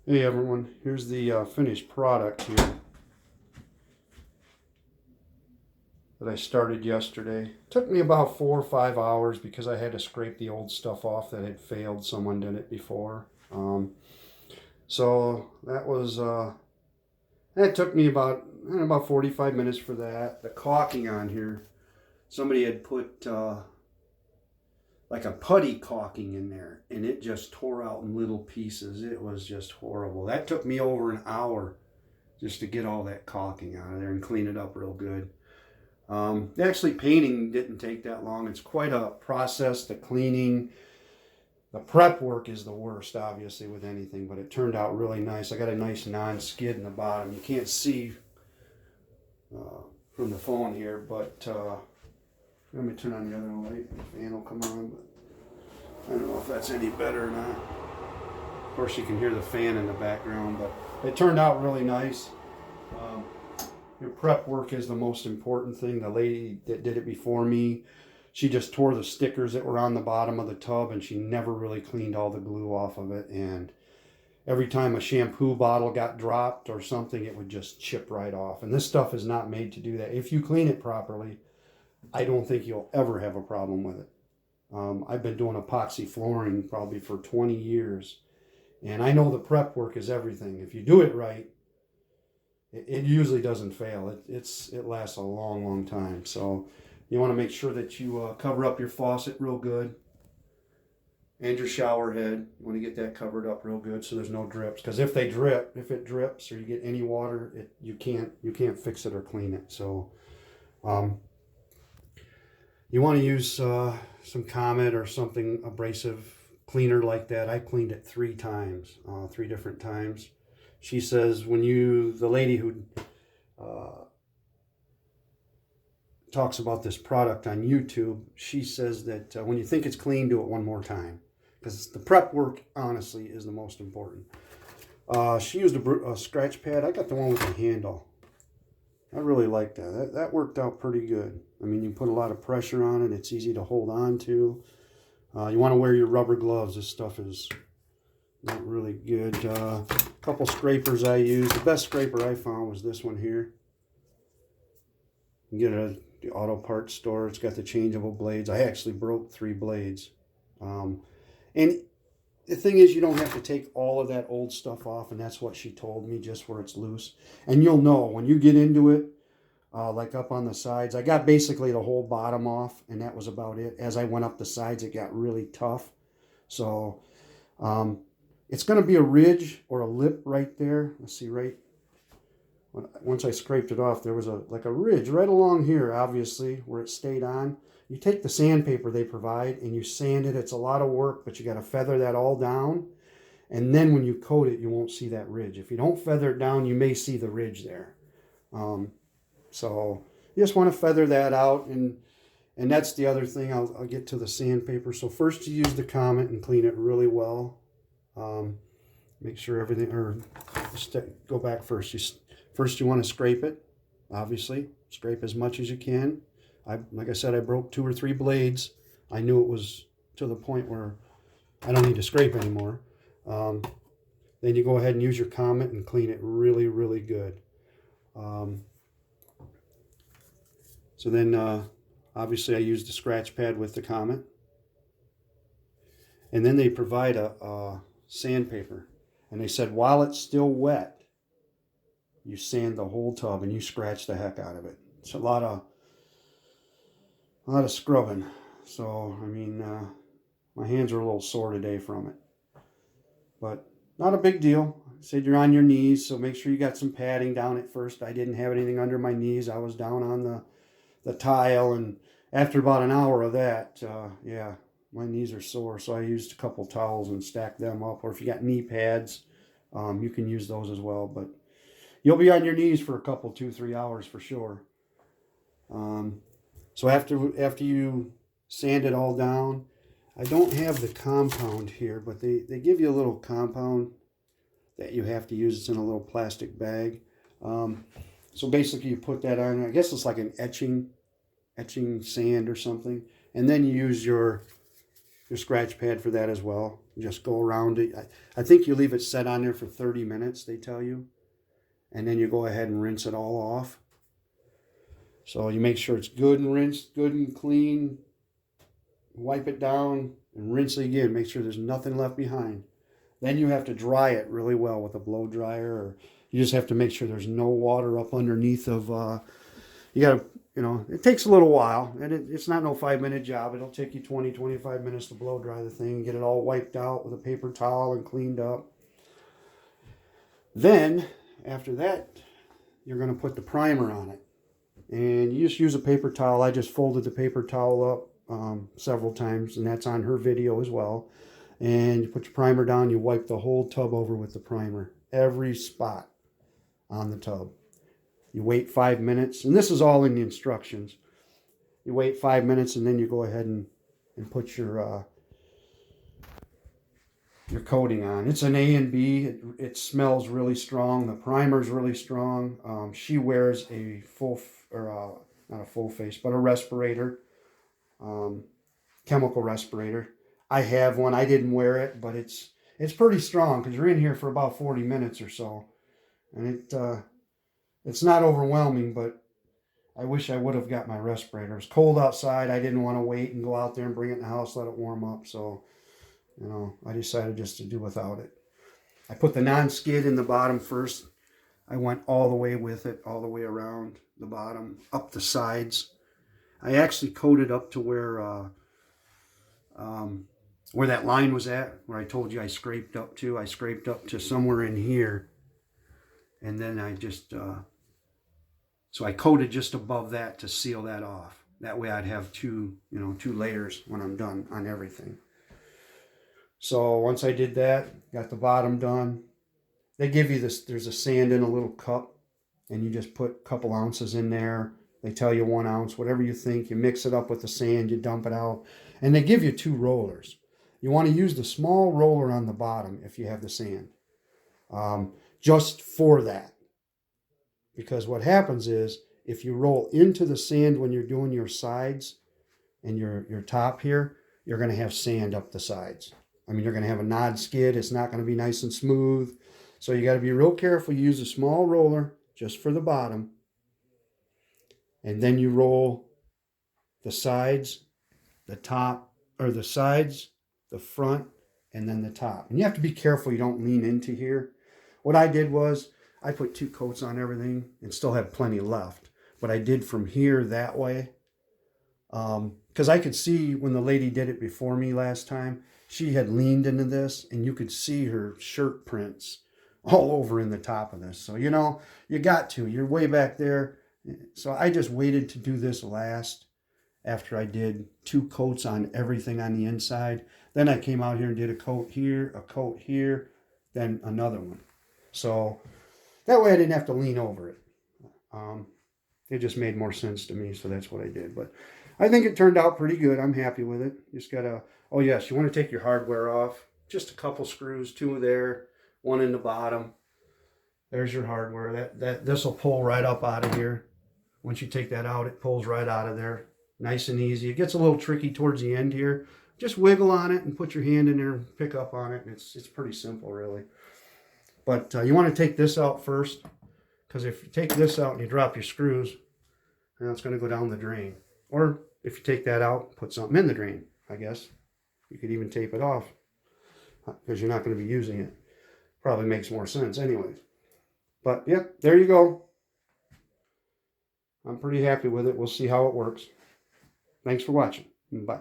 Hey everyone, here's the finished product here that I started yesterday. Took me about 4 or 5 hours because I had to scrape the old stuff off that had failed. Someone did it before. So that took me about 45 minutes for that. The caulking on here, somebody had put like a putty caulking in there, and it just tore out in little pieces. It was just horrible. That took me over an hour just to get all that caulking out of there and clean it up real good. Actually, painting didn't take that long. It's quite a process. The cleaning, the prep work is the worst, obviously, with anything, but it turned out really nice. I got a nice non-skid in the bottom. You can't see from the phone here, but let me turn on the other light. The fan will come on, but I don't know if that's any better or not. Of course, you can hear the fan in the background, but it turned out really nice. Um, your prep work is the most important thing. The lady that did it before me, she just tore the stickers that were on the bottom of the tub, and she never really cleaned all the glue off of it. And every time a shampoo bottle got dropped or something, it would just chip right off. And this stuff is not made to do that. If you clean it properly, I don't think you'll ever have a problem with it. I've been doing epoxy flooring probably for 20 years, and I know the prep work is everything. If you do it right, it usually doesn't fail. It lasts a long, long time. So you want to make sure that you cover up your faucet real good and your shower head. You want to get that covered up real good so there's no drips. Because if it drips or you get any water, you can't fix it or clean it. So you want to use some Comet or something abrasive cleaner like that. I cleaned it 3 times, 3 different times. She says the lady who talks about this product on YouTube, she says that when you think it's clean, do it one more time. Because the prep work, honestly, is the most important. She used a scratch pad. I got the one with the handle. I really like that. That worked out pretty good. I mean, you put a lot of pressure on it. It's easy to hold on to. You want to wear your rubber gloves. This stuff is not really good. Couple scrapers I used. The best scraper I found was this one here. You can get it at the auto parts store. It's got the changeable blades. I actually broke 3 blades. And the thing is, you don't have to take all of that old stuff off, and that's what she told me, just where it's loose. And you'll know when you get into it, like up on the sides. I got basically the whole bottom off, and that was about it. As I went up the sides, it got really tough. So it's going to be a ridge or a lip right there. Let's see, once I scraped it off, there was like a ridge right along here, obviously, where it stayed on. You take the sandpaper they provide and you sand it. It's a lot of work, but you got to feather that all down. And then when you coat it, you won't see that ridge. If you don't feather it down, you may see the ridge there. So you just want to feather that out. And that's the other thing. I'll get to the sandpaper. So first you use the Comet and clean it really well. Make sure everything, or go back first. First you want to scrape it, obviously. Scrape as much as you can. Like I said, I broke 2 or 3 blades. I knew it was to the point where I don't need to scrape anymore. Then you go ahead and use your Comet and clean it really, really good. So then, obviously, I used the scratch pad with the Comet. And then they provide a sandpaper. And they said while it's still wet, you sand the whole tub and you scratch the heck out of it. It's a lot of scrubbing. So, I mean, my hands are a little sore today from it. But not a big deal. I said you're on your knees, so make sure you got some padding down at first. I didn't have anything under my knees. I was down on the tile, and after about an hour of that, yeah, my knees are sore. So I used a couple towels and stacked them up. Or if you got knee pads, you can use those as well. But you'll be on your knees for a couple, 2-3 hours for sure. So after you sand it all down, I don't have the compound here, but they give you a little compound that you have to use. It's in a little plastic bag. So basically you put that on. I guess it's like an etching sand or something. And then you use your your scratch pad for that as well. Just go around it. I think you leave it set on there for 30 minutes, they tell you. And then you go ahead and rinse it all off. So you make sure it's good and rinsed, good and clean. Wipe it down and rinse it again. Make sure there's nothing left behind. Then you have to dry it really well with a blow dryer, or you just have to make sure there's no water up underneath of, you got to, it takes a little while, and it's not no 5-minute job. It'll take you 20, 25 minutes to blow dry the thing, get it all wiped out with a paper towel and cleaned up. Then, after that, you're going to put the primer on it. And you just use a paper towel. I just folded the paper towel up several times, and that's on her video as well. And you put your primer down, you wipe the whole tub over with the primer, every spot on the tub. You wait 5 minutes, and this is all in the instructions. You wait 5 minutes, and then you go ahead and put your coating on. It's an A and B. It smells really strong. The primer's really strong. She wears a not a full face, but a respirator, chemical respirator. I have one. I didn't wear it, but it's pretty strong because you're in here for about 40 minutes or so, and it's not overwhelming, but I wish I would have got my respirator. It's cold outside. I didn't want to wait and go out there and bring it in the house, let it warm up. So, I decided just to do without it. I put the non-skid in the bottom first. I went all the way with it, all the way around the bottom, up the sides. I actually coated up to where that line was at, where I told you I scraped up to. I scraped up to somewhere in here. And then I just, so I coated just above that to seal that off. That way I'd have two layers when I'm done on everything. So once I did that, got the bottom done. They give you this, there's a sand in a little cup, and you just put a couple ounces in there. They tell you 1 ounce, whatever you think. You mix it up with the sand, you dump it out. And they give you 2 rollers. You want to use the small roller on the bottom if you have the sand. Just for that. Because what happens is, if you roll into the sand when you're doing your sides and your top here, you're going to have sand up the sides. I mean, you're going to have a nod skid. It's not going to be nice and smooth. So you got to be real careful. You use a small roller just for the bottom. And then you roll the sides, the top, or the sides, the front, and then the top. And you have to be careful you don't lean into here. What I did was, I put 2 coats on everything and still have plenty left. But I did from here that way. Because I could see when the lady did it before me last time, she had leaned into this, and you could see her shirt prints all over in the top of this. So, you got to. You're way back there. So I just waited to do this last after I did 2 coats on everything on the inside. Then I came out here and did a coat here, then another one. So that way I didn't have to lean over it. It just made more sense to me, so that's what I did. But I think it turned out pretty good. I'm happy with it. Just gotta, oh yes, you want to take your hardware off. Just a couple screws, 2 there, 1 in the bottom. There's your hardware. This will pull right up out of here. Once you take that out, it pulls right out of there. Nice and easy. It gets a little tricky towards the end here. Just wiggle on it and put your hand in there and pick up on it. It's pretty simple, really. But you want to take this out first, because if you take this out and you drop your screws, then it's going to go down the drain. Or if you take that out, put something in the drain, I guess. You could even tape it off, because you're not going to be using it. Probably makes more sense anyways. But yeah, there you go. I'm pretty happy with it. We'll see how it works. Thanks for watching. Bye.